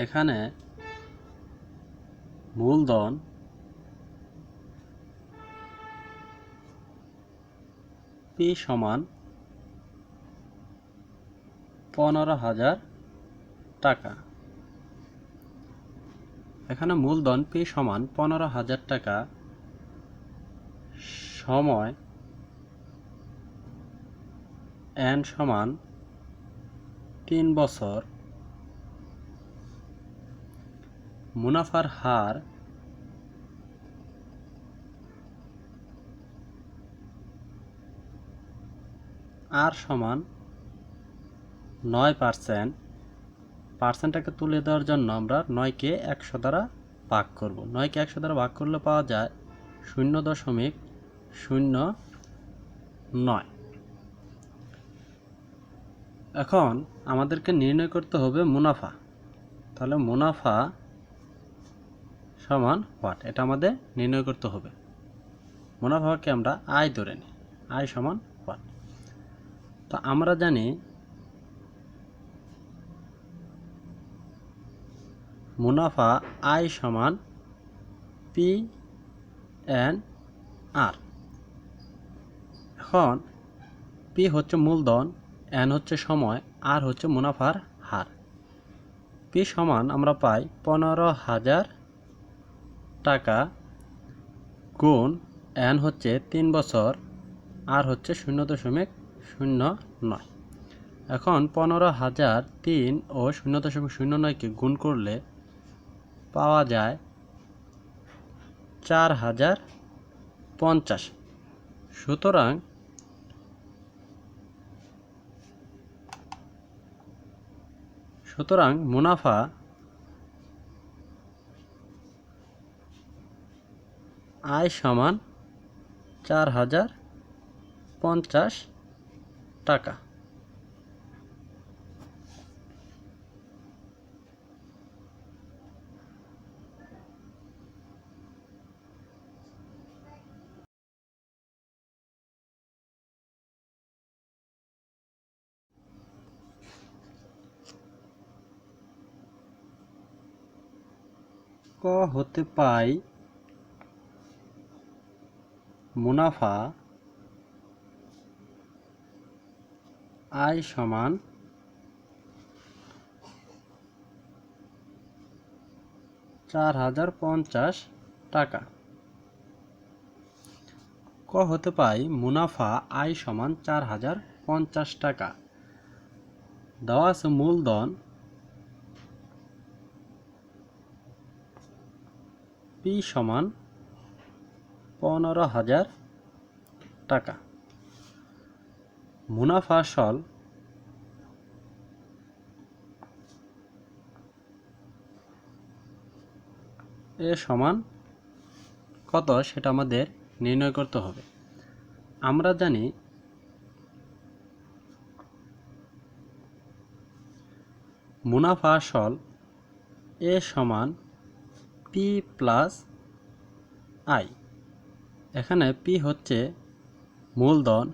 এখানে মূলধন পি সমান 15,000 টাকা। এখানে মূলধন পি সমান 15,000 টাকা, সময় এন সমান 3 বছর, মুনাফার হার আর সমান 9%। পার্সেন্টটাকে তুলে দেওয়ার জন্য আমরা 9কে 100 দ্বারা ভাগ করব। 9কে 100 দ্বারা ভাগ করলে পাওয়া যায় 0.09। এখন আমাদেরকে নির্ণয় করতে হবে মুনাফা। তাহলে মুনাফা সমান হোয়াট, এটা আমাদের নির্ণয় করতে হবে। মুনাফাকে আমরা আয় ধরে নিই, আয় সমান হোয়াট। তো আমরা জানি মুনাফা আয় সমান পি এন আর। এখন পি হচ্ছে মূলধন, এন হচ্ছে সময়, আর হচ্ছে মুনাফার হার। পি সমান আমরা পাই 15,000 টাকা গুণ এন হচ্ছে 3 বছর, আর হচ্ছে 0.09। এখন 15,000 3 ও 0.09কে গুণ করলে পাওয়া যায় 4,050। সুতরাং মুনাফা আয় সমান 4,050 টাকা। ক হতে পাই মুনাফা আয় সমান 4,050 টাকা। ক হতে পাই মুনাফা আয় সমান 4,050 টাকা। দেওয়া আছে মূলধন পি সমান 15,000 টাকা। মুনাফা আসল এ সমান কত সেটা আমাদের নির্ণয় করতে হবে। আমরা জানি মুনাফা আসল এ সমান পি প্লাস আই। এখানে পি হচ্ছে মূলধন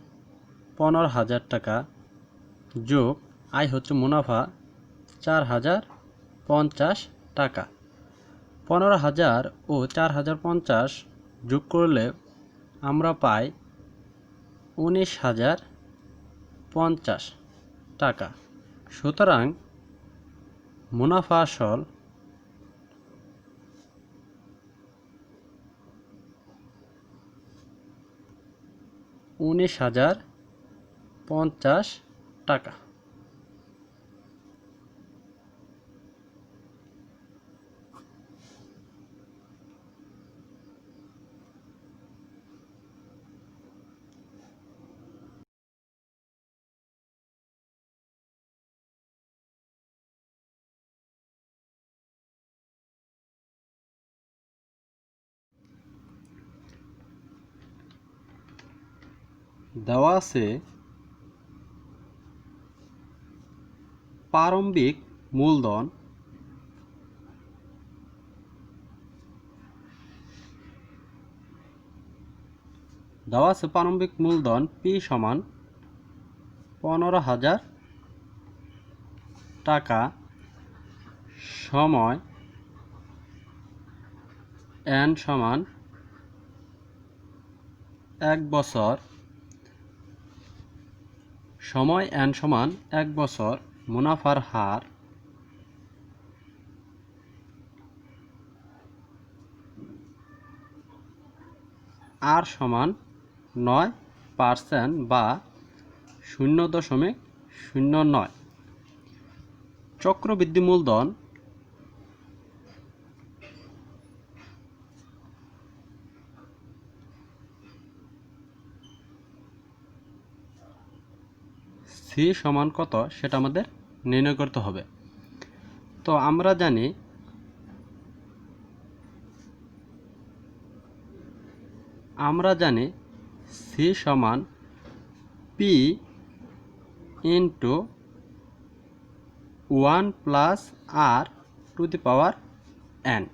15,000 টাকা যোগ আই হচ্ছে মুনাফা 4,050 টাকা। 15,000 ও 4,050 যোগ করলে আমরা পাই 19,050 টাকা। সুতরাং মুনাফা আসল $19,050 টাকা। দেওয়া আছে প্রারম্ভিক মূলধন পি সমান 15,000 টাকা, সময় n সমান 1 বছর, সময় n সমান 1 বছর, মুনাফার হার r সমান 9% বা 0.09। চক্রবৃদ্ধি মূলধন সি সমান কত সেটা আমাদের নির্ণয় করতে হবে। তো আমরা জানি সি সমান P into 1 plus R to the power N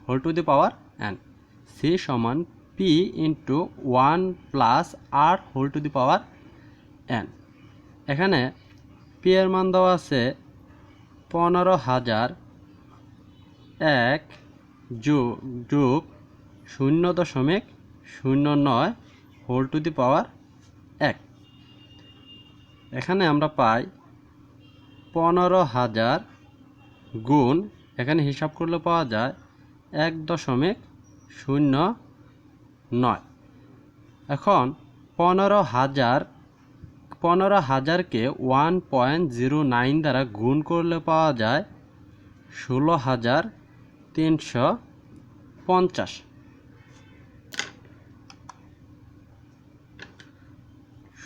whole to the power N. C সমান P into 1 plus R whole to the power N. এখানে পি এর মান দেওয়া আছে 15,000 1 যোগ 0.09 হোল টু দি পাওয়ার 1। এখানে আমরা পাই 15,000 গুণ, এখানে হিসাব করলে পাওয়া যায় 1.09। এখন 15,000কে 1.09 দ্বারা গুণ করলে পাওয়া যায় 16,350।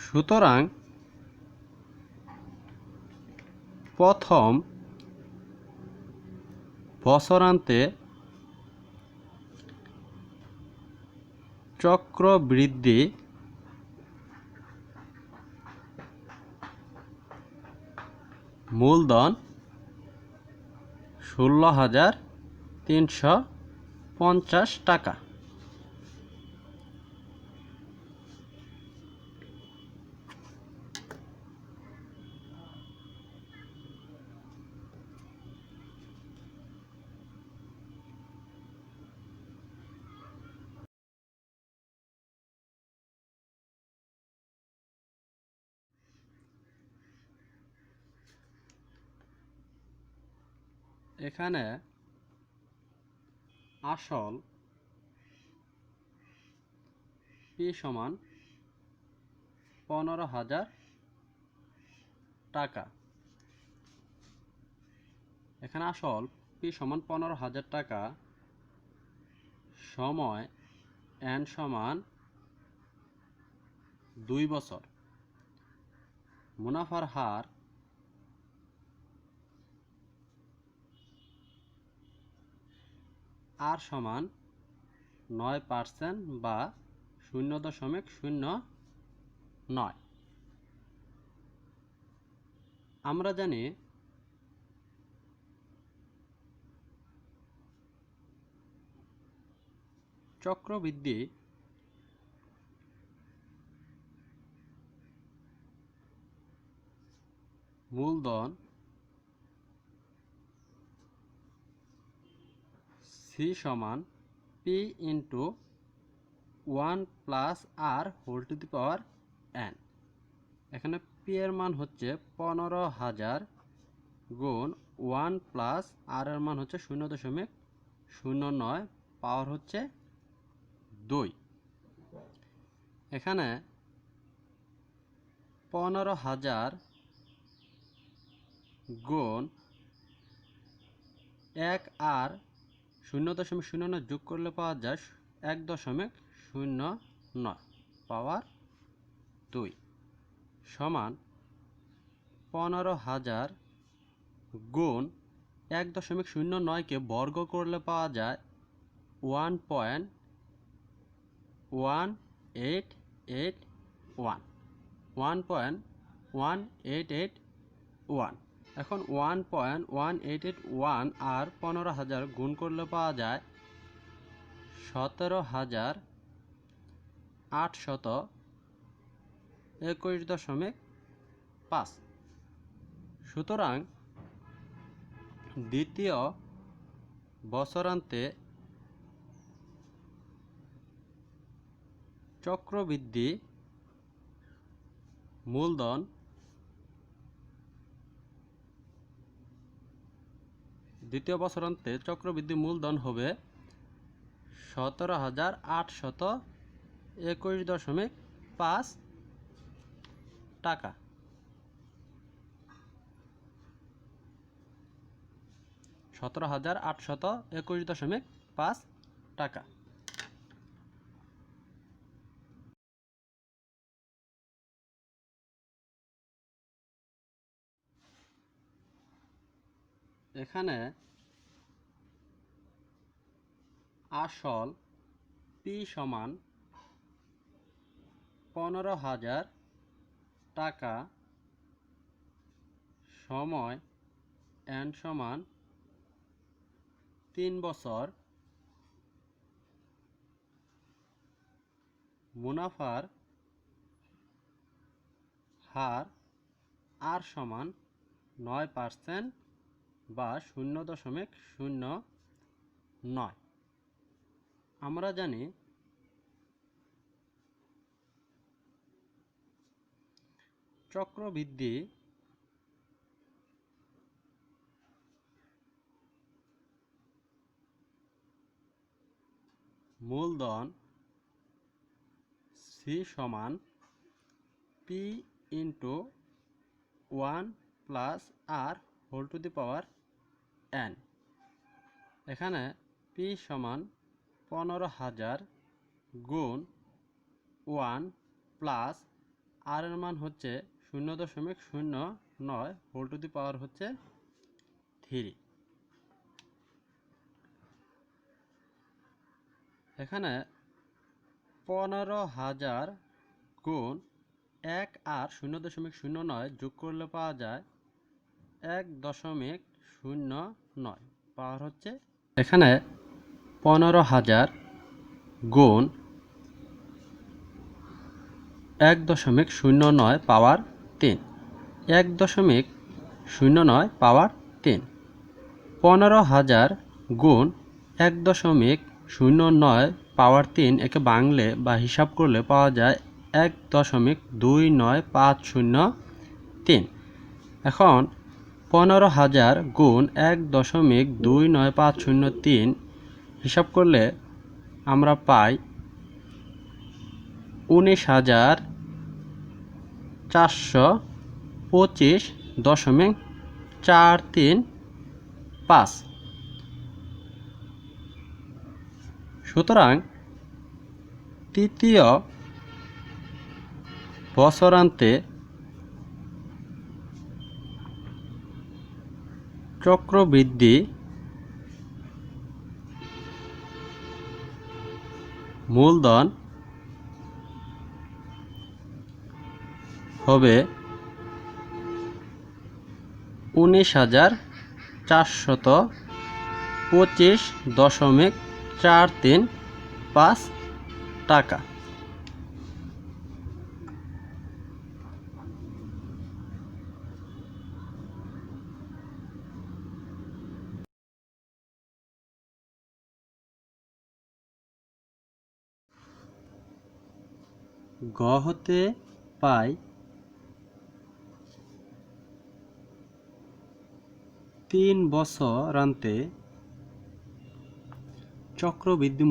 সুতরাং প্রথম বছরান্তে চক্রবৃদ্ধি মূলধন 16,350 টাকা। এখানে আসল পি সমান 15,000 টাকা। এখানে আসল পি সমান 15,000 টাকা, সময় এন সমান 2 বছর, মুনাফার হার আর সমান 9% বা 0.09। আমরা জানি চক্রবৃদ্ধি মূলধন সি সমান P into 1 plus R whole to the power N. এখানে পি এর মান হচ্ছে 15,000 গুণ 1 প্লাস আর এর মান হচ্ছে 0.09, পাওয়ার হচ্ছে 2। এখানে 15,000 গুণ 1 আর 0.09 যোগ করলে পাওয়া যায় 1.09 পাওয়ার 2 সমান 15,000 গুণ 1.09কে বর্গ করলে পাওয়া যায় 1.1881। এখন 1.1881 আর 15,000 গুণ করলে পাওয়া যায় 17,821.5। সুতরাং দ্বিতীয় বছরান্তে চক্রবৃদ্ধি মূলধন হবে 17,821.5 টাকা। 17,821.5 টাকা। এখানে আসল পি সমান 15,000 টাকা, সময় এন সমান 3 বছর, মুনাফার হার আর সমান 9% বা 0.09। আমরা জানি চক্রবৃদ্ধি মূলধন সি সমান P into 1 plus R whole to the power N. এখানে পি সমান 15,000 গুণ 1 প্লাস আর এর মান হচ্ছে 0.09, হোল টু দি পাওয়ার হচ্ছে 3। এখানে 15,000 গুণ 1 আর 0.09 যোগ করলে পাওয়া যায় 1.09, পাওয়ার হচ্ছে। এখানে 15,000 গুণ 1.09 পাওয়ার 3, 1.09 পাওয়ার 3। 15,000 গুণ 1.09 পাওয়ার 3 একে বাংলে বা হিসাব করলে পাওয়া যায় 1.29503। এখন 15,000 গুণ 1.29503 হিসাব করলে আমরা পাই 19,425.435। সুতরাং তৃতীয় বছরান্তে চক্রবৃদ্ধি মূলধন হবে 19,425.435 টাকা। গ হতে পাই 3 বছরান্তে চক্রবৃদ্ধি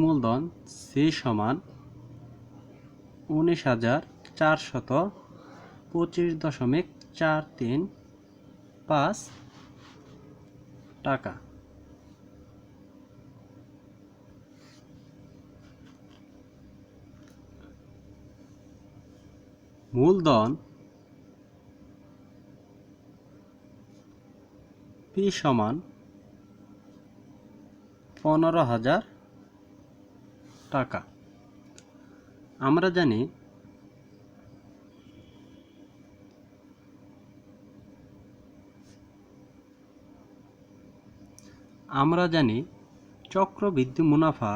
মূলধন সি সমান 19,425.435 টাকা। মূলধন পি সমান 15,000 টাকা। আমরা জানি চক্রবৃদ্ধি মুনাফা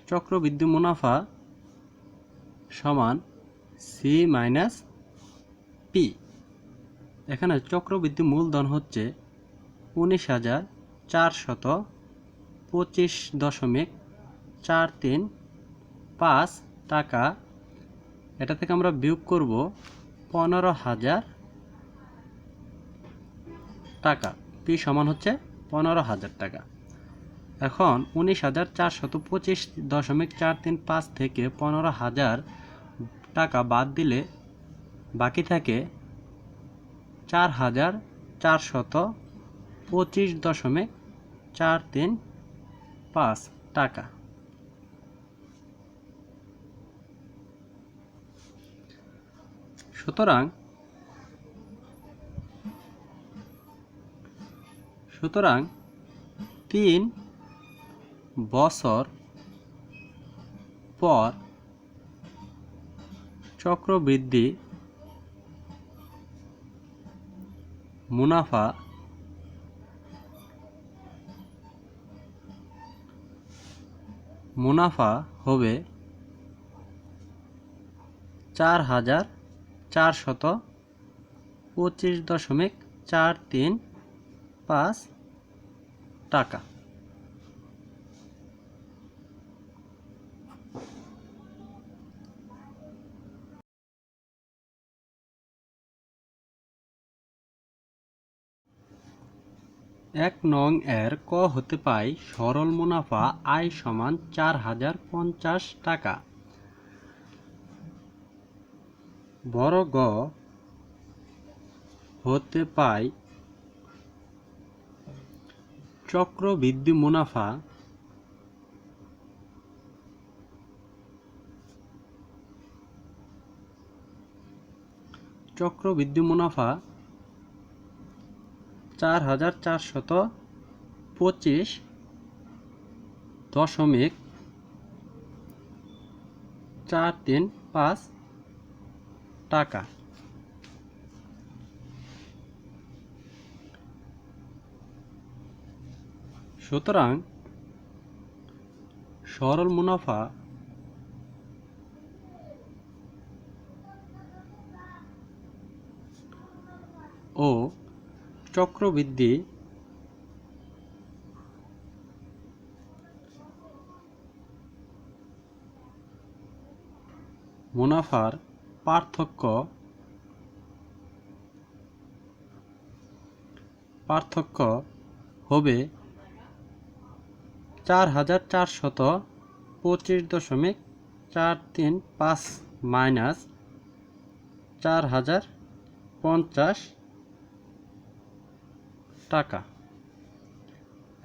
চক্রবৃদ্ধি মুনাফা সমান সি মাইনাস পি। এখানে চক্রবৃদ্ধি মূলধন হচ্ছে 19,425.435 টাকা। এটা থেকে আমরা বিয়োগ করব 15,000 টাকা। পি সমান হচ্ছে 15,000 টাকা। এখন 19,425.435 থেকে 15,000 টাকা বাদ দিলে বাকি থাকে 4,425.435 টাকা। সুতরাং 3 বছর পর চক্রবৃদ্ধি মুনাফা হবে 4,425.435 টাকা। এক নং এর ক হতে পাই সরল মুনাফা আয় সমান 4,050 টাকা। বড় গ হতে পাই চক্রবৃদ্ধি মুনাফা চক্রবৃদ্ধি মুনাফা 4,425.435 টাকা। সুতরাং সরল মুনাফা ও চক্রবৃদ্ধি মুনাফার পার্থক্য হবে 4,425.435 মাইনাস 4,050 টাকা।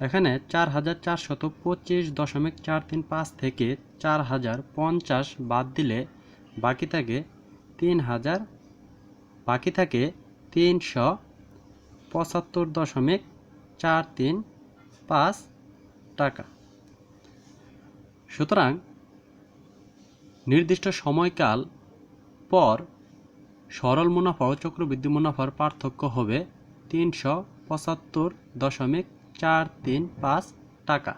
এখানে 4,425.435 থেকে 4,050 বাদ দিলে বাকি থাকে 375.435 টাকা। সুতরাং নির্দিষ্ট সময়কাল পর সরল মুনাফা ও চক্রবৃদ্ধি মুনাফার পার্থক্য হবে 375.435 টাকা।